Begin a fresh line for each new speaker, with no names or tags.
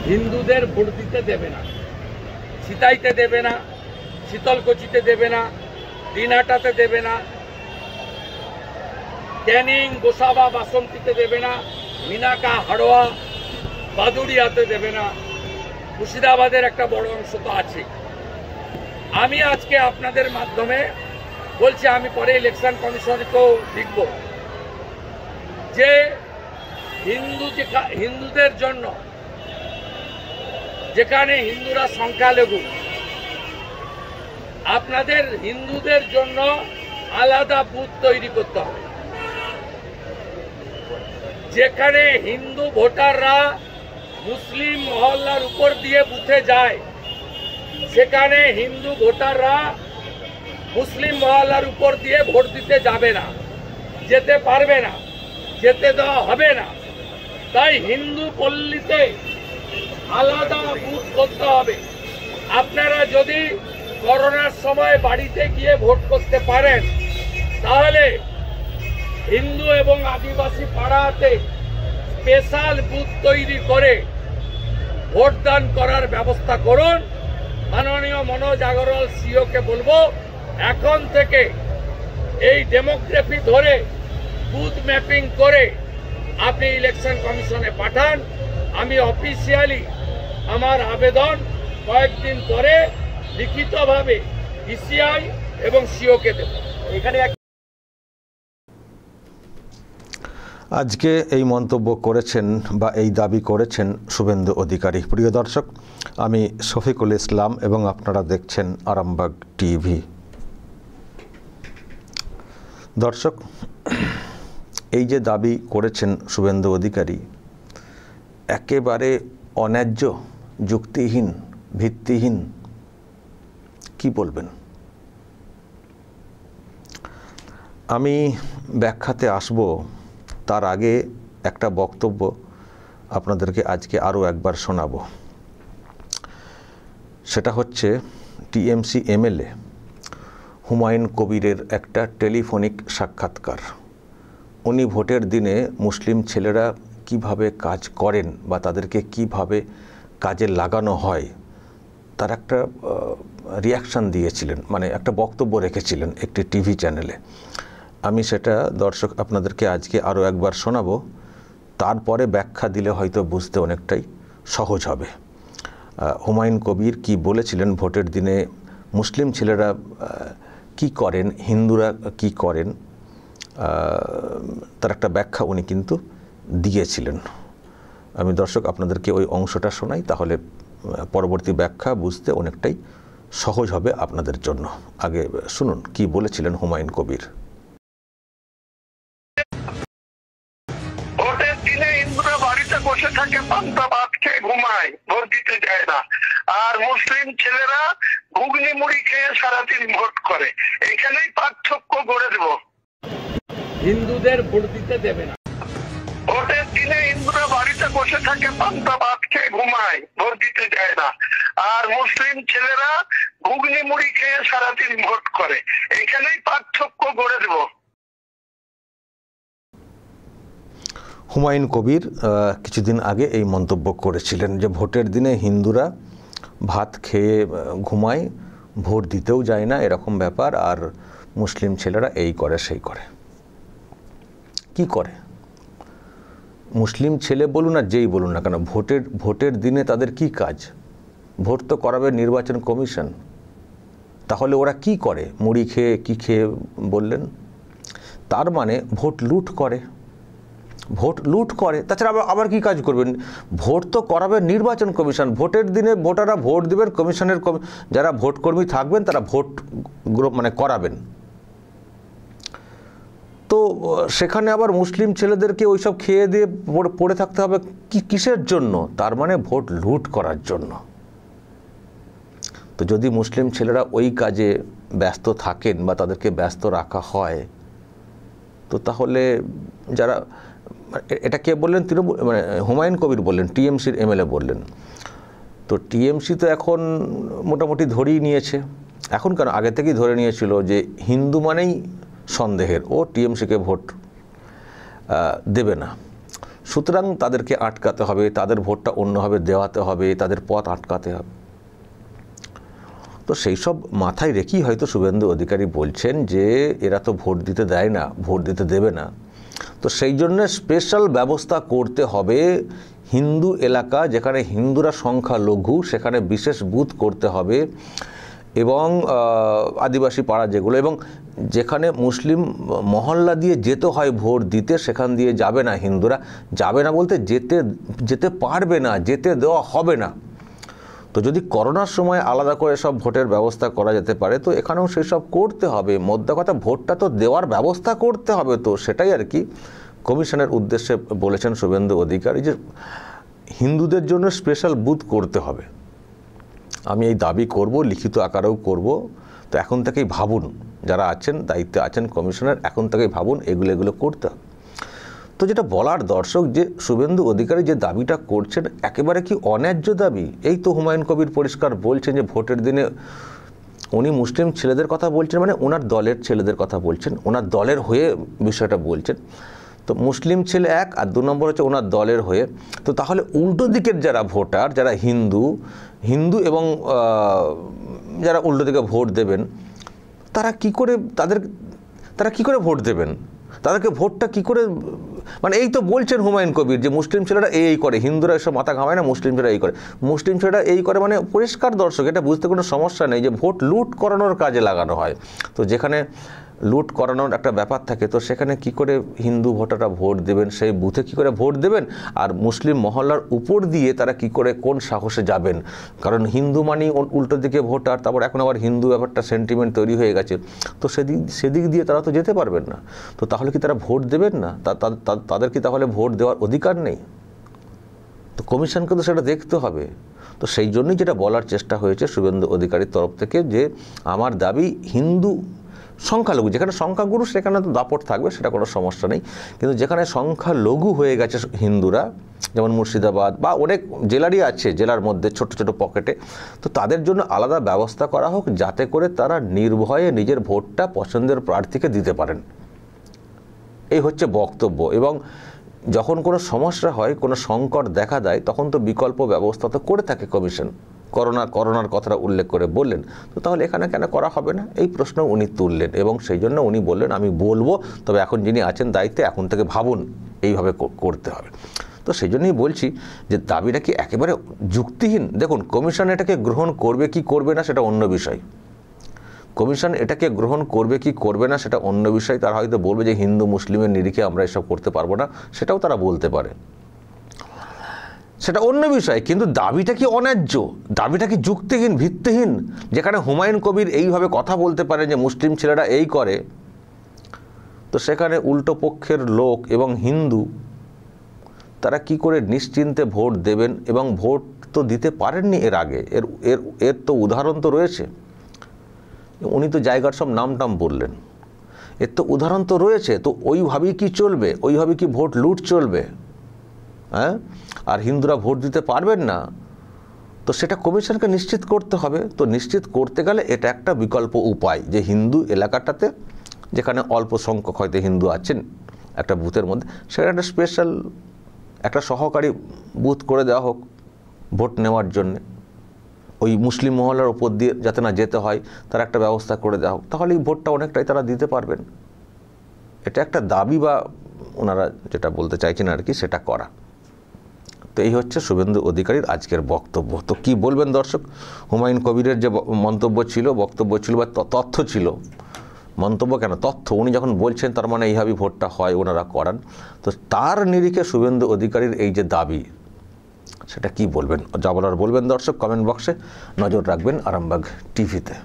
হিন্দুদের ভোট দিতে দেবে না, সিতাইতে দেবে না, শীতলকুচিতে দেবে না, দিনহাটাতে দেবে না, ক্যানিং, গোসাবা, বাসন্তীতে দেবে না, মিনাকা, হাড়োয়া, বাদুড়িয়াতে দেবে না, মুর্শিদাবাদের একটা বড় অংশ তো আছে। আমি আজকে আপনাদের মাধ্যমে বলছি, আমি পরে ইলেকশন কমিশনকেও লিখব যে হিন্দুদের জন্য, যেখানে হিন্দুরা সংখ্যালঘু, আপনাদের হিন্দুদের জন্য আলাদা বুথ তৈরি করতে হবে। যেখানে হিন্দু ভোটাররা মুসলিম মহল্লার উপর দিয়ে বুথে যায়, সেখানে হিন্দু ভোটাররা মুসলিম মহল্লার উপর দিয়ে ভোট দিতে যাবে না, যেতে পারবে না, যেতে দেওয়া হবে না। তাই হিন্দু পল্লীতে আলাদা বুথ করতে হবে। আপনারা যদি করোনার সময় বাড়িতে গিয়ে ভোট করতে পারেন, তাহলে হিন্দু এবং আদিবাসী পাড়াতে স্পেশাল বুথ তৈরি করে ভোটদান করার ব্যবস্থা করুন। মাননীয় মনোজ আগরওয়াল সিওকে বলবো, এখন থেকে এই ডেমোগ্রাফি ধরে বুথ ম্যাপিং করে আপনি ইলেকশন কমিশনে পাঠান। আমি অফিসিয়ালি আমার আবেদন কয়েকদিন পরে লিখিতভাবে ইসিআই এবং সিওকে দেব। এখানে
আজকে এই মন্তব্য করেছেন বা এই দাবি করেছেন শুভেন্দু অধিকারী। প্রিয় দর্শক, আমি শফিকুল ইসলাম এবং আপনারা দেখছেন আরামবাগ টিভি। দর্শক, এই যে দাবি করেছেন শুভেন্দু অধিকারী, একেবারে অন্যায্য, যুক্তিহীন, ভিত্তিহীন। কি বলবেন? আমি ব্যাখ্যাতে আসব, তার আগে একটা বক্তব্য আপনাদেরকে আজকে আরও একবার শোনাবো। সেটা হচ্ছে টিএমসি এমএলএ হুমায়ুন কবিরের একটা টেলিফোনিক সাক্ষাৎকার। উনি ভোটের দিনে মুসলিম ছেলেরা কিভাবে কাজ করেন বা তাদেরকে কিভাবে কাজে লাগানো হয় তার একটা রিয়াকশান দিয়েছিলেন, মানে একটা বক্তব্য রেখেছিলেন একটি টিভি চ্যানেলে। আমি সেটা দর্শক আপনাদেরকে আজকে আরও একবার শোনাবো, তারপরে ব্যাখ্যা দিলে হয়তো বুঝতে অনেকটাই সহজ হবে। হুমায়ুন কবির কি বলেছিলেন, ভোটের দিনে মুসলিম ছেলেরা কি করেন, হিন্দুরা কি করেন, তার একটা ব্যাখ্যা উনি কিন্তু দিয়েছিলেন। আমি দর্শক আপনাদেরকে ওই অংশটা শোনাই, তাহলে পরবর্তী ব্যাখ্যা বুঝতে অনেকটাই সহজ হবে আপনাদের জন্য। আগে শুনুন কি বলেছিলেন হুমায়ুন কবির।
ভোটের দিনে হিন্দুরা বাড়িতে বসে থাকে, পান্তা ভাত খেয়ে ঘুমায়, ভোট দিতে যায় না। আর মুসলিম ছেলেরা ঘুগনি মুড়ি খেয়ে সারাদিন ভোট করে। এখানেই পার্থক্য গড়ে দেব।
হিন্দুদের ভোট দিতে দেবে না।
ভোটের দিনে হিন্দুরা বাড়িতে বসে থাকে, পান্তা ভাত খেয়ে ঘুমায়, ভোট দিতে যায় না। আর মুসলিম ছেলেরা ঘুগনি মুড়ি খেয়ে সারাদিন ভোট করে। এখানেই পার্থক্য গড়ে দেব।
হুমায়ুন কবির কিছুদিন আগে এই মন্তব্য করেছিলেন যে ভোটের দিনে হিন্দুরা ভাত খেয়ে ঘুমায়, ভোট দিতেও যায় না, এরকম ব্যাপার। আর মুসলিম ছেলেরা এই করে সেই করে। কি করে? মুসলিম ছেলে বলুন আর যেই বলুন না কেন, ভোটের দিনে তাদের কি কাজ? ভোট তো করাবে নির্বাচন কমিশন। তাহলে ওরা কি করে? মুড়ি খেয়ে কি খেয়ে বললেন? তার মানে ভোট লুট করে। ভোট লুট করে, তাছাড়া আবার কি কাজ করবেন? ভোট তো করাবে নির্বাচন কমিশন। ভোটের দিনে ভোটাররা ভোট দেবেন, কমিশনের যারা ভোটকর্মী থাকবেন তারা ভোট মানে করাবেন। তো সেখানে আবার মুসলিম ছেলেদেরকে ওইসব খেয়ে দিয়ে পড়ে থাকতে হবে কিসের জন্য? তার মানে ভোট লুট করার জন্য। তো যদি মুসলিম ছেলেরা ওই কাজে ব্যস্ত থাকেন বা তাদেরকে ব্যস্ত রাখা হয়, তো তাহলে যারা, এটা কে বললেন? মানে হুমায়ুন কবির বললেন, টিএমসির এমএলএ বললেন। তো টিএমসি তো এখন মোটামুটি ধরেই নিয়েছে, এখন কেন আগে থেকেই ধরে নিয়েছিল যে হিন্দু মানেই সন্দেহের, ও টিএমসিকে ভোট দেবে না। সুতরাং তাদেরকে আটকাতে হবে, তাদের ভোটটা অন্যভাবে দেওয়াতে হবে, তাদের পথ আটকাতে হবে। তো সেই সব মাথায় রেখেই হয়তো শুভেন্দু অধিকারী বলছেন যে এরা তো ভোট দিতে দেয় না, ভোট দিতে দেবে না, তো সেই জন্য স্পেশাল ব্যবস্থা করতে হবে। হিন্দু এলাকা যেখানে হিন্দুরা সংখ্যালঘু সেখানে বিশেষ বুথ করতে হবে, এবং আদিবাসী পাড়া যেগুলো, এবং যেখানে মুসলিম মহল্লা দিয়ে যেতে হয় ভোট দিতে সেখান দিয়ে যাবে না হিন্দুরা, যাবে না বলতে যেতে পারবে না, যেতে দেওয়া হবে না। তো যদি করোনার সময় আলাদা করে সব ভোটের ব্যবস্থা করা যেতে পারে তো এখানেও সেসব করতে হবে। মোদ্দা কথা ভোটটা তো দেওয়ার ব্যবস্থা করতে হবে, তো সেটাই আর কি কমিশনের উদ্দেশ্যে বলেছেন শুভেন্দু অধিকারী যে হিন্দুদের জন্য স্পেশাল বুথ করতে হবে। আমি এই দাবি করব, লিখিত আকারেও করব। তো এখন থেকেই ভাবুন, যারা আছেন দায়িত্বে আছেন কমিশনের, এখন থেকেই ভাবুন এগুলো করতে হবে। তো যেটা বলার দর্শক, যে শুভেন্দু অধিকারী যে দাবিটা করছেন একেবারে কি অন্যায্য দাবি? এই তো হুমায়ুন কবির পরিষ্কার বলছেন যে ভোটের দিনে উনি মুসলিম ছেলেদের কথা বলছেন, মানে ওনার দলের ছেলেদের কথা বলছেন, ওনার দলের হয়ে বিষয়টা বলছেন। তো মুসলিম ছেলে এক, আর 2 নম্বর হচ্ছে ওনার দলের হয়ে। তো তাহলে উল্টো দিকের যারা ভোটার, যারা হিন্দু এবং যারা উল্টো দিকে ভোট দেবেন, তারা কি করে ভোট দেবেন? তাদেরকে ভোটটা কি করে, মানে এই তো বলছেন হুমায়ুন কবির যে মুসলিম ছেলেরা এই করে, হিন্দুরা এসব মাথা ঘামায় না, মুসলিম ছেলেরা এই করে, মুসলিম ছেলেরা এই করে, মানে পরিষ্কার দর্শক এটা বুঝতে কোনো সমস্যা নেই যে ভোট লুট করানোর কাজে লাগানো হয়। তো যেখানে লুট করানোর একটা ব্যাপার থাকে তো সেখানে কি করে হিন্দু ভোটাররা ভোট দেবেন, সেই বুথে কি করে ভোট দেবেন, আর মুসলিম মহল্লার উপর দিয়ে তারা কি করে, কোন সাহসে যাবেন? কারণ হিন্দু মানেই উল্টো দিকে ভোটার, তারপর এখন আবার হিন্দু ব্যাপারটা সেন্টিমেন্ট তৈরি হয়ে গেছে, তো সেদিক দিয়ে তারা তো যেতে পারবেন না। তো তাহলে কি তারা ভোট দেবেন না? তাদের কি তাহলে ভোট দেওয়ার অধিকার নেই? তো কমিশনকে তো সেটা দেখতে হবে। তো সেই জন্যই যেটা বলার চেষ্টা হয়েছে শুভেন্দু অধিকারীর তরফ থেকে যে আমার দাবি হিন্দু সংখ্যালঘু, যেখানে সংখ্যাগুরু সেখানে তো দাপট থাকবে, সেটা কোনো সমস্যা নেই, কিন্তু যেখানে সংখ্যালঘু হয়ে গেছে হিন্দুরা, যেমন মুর্শিদাবাদ বা অনেক জেলারই আছে, জেলার মধ্যে ছোট ছোট পকেটে, তো তাদের জন্য আলাদা ব্যবস্থা করা হোক যাতে করে তারা নির্ভয়ে নিজের ভোটটা পছন্দের প্রার্থীকে দিতে পারেন। এই হচ্ছে বক্তব্য। এবং যখন কোনো সমস্যা হয়, কোনো সংকট দেখা দেয়, তখন তো বিকল্প ব্যবস্থা তো করে থাকে কমিশন। করোনার কথাটা উল্লেখ করে বললেন, তো তাহলে এখানে কেন করা হবে না, এই প্রশ্ন উনি তুললেন। এবং সেই জন্য উনি বললেন আমি বলবো, তবে এখন যিনি আছেন দায়িত্বে এখন থেকে ভাবুন এইভাবে করতে হবে। তো সেই জন্যই বলছি যে দাবিটা কি একেবারে যুক্তিহীন? দেখুন, কমিশন এটাকে গ্রহণ করবে কি করবে না সেটা অন্য বিষয়, কমিশন এটাকে গ্রহণ করবে কি করবে না সেটা অন্য বিষয়। তারা হয়তো বলবে যে হিন্দু মুসলিমের নিরিখে আমরা এসব করতে পারবো না, সেটাও তারা বলতে পারে, সেটা অন্য বিষয়। কিন্তু দাবিটা কি অন্যায্য, দাবিটা কি যুক্তিহীন, ভিত্তিহীন? যেখানে হুমায়ুন কবির এইভাবে কথা বলতে পারে যে মুসলিম ছেলেরা এই করে, তো সেখানে উল্টো পক্ষের লোক এবং হিন্দু তারা কি করে নিশ্চিন্তে ভোট দেবেন? এবং ভোট তো দিতে পারেননি এর আগে, এর তো উদাহরণ তো রয়েছে। উনি তো জায়গার সব নাম বললেন, এর তো উদাহরণ তো রয়েছে। তো ওইভাবেই কি চলবে? ওইভাবে কি ভোট লুট চলবে? হ্যাঁ, আর হিন্দুরা ভোট দিতে পারবেন না, তো সেটা কমিশনকে নিশ্চিত করতে হবে। তো নিশ্চিত করতে গেলে এটা একটা বিকল্প উপায় যে হিন্দু এলাকাটাতে, যেখানে অল্প সংখ্যক হয়তো হিন্দু আছেন একটা বুথের মধ্যে, সেখানে একটা স্পেশাল একটা সহকারী বুথ করে দেওয়া হোক ভোট নেওয়ার জন্যে। ওই মুসলিম মহল্লার উপর দিয়ে যাতে না যেতে হয় তার একটা ব্যবস্থা করে দেওয়া হোক, তাহলে এই ভোটটা অনেকটাই তারা দিতে পারবেন। এটা একটা দাবি, বা ওনারা যেটা বলতে চাইছেন আর কি, সেটা করা। তো এই হচ্ছে শুভেন্দু অধিকারীর আজকের বক্তব্য। তো কি বলবেন দর্শক? হুমায়ুন কবিরের যে মন্তব্য ছিল, বক্তব্য ছিল বা তথ্য ছিল, মন্তব্য কেন, তথ্য, উনি যখন বলছেন তার মানে এইভাবেই ভোটটা হয়, ওনারা করান। তো তার নিরিখে শুভেন্দু অধিকারীর এই যে দাবি, সেটা কি বলবেন? যা বলার বলবেন দর্শক, কমেন্ট বক্সে নজর রাখবেন আরামবাগ টিভিতে।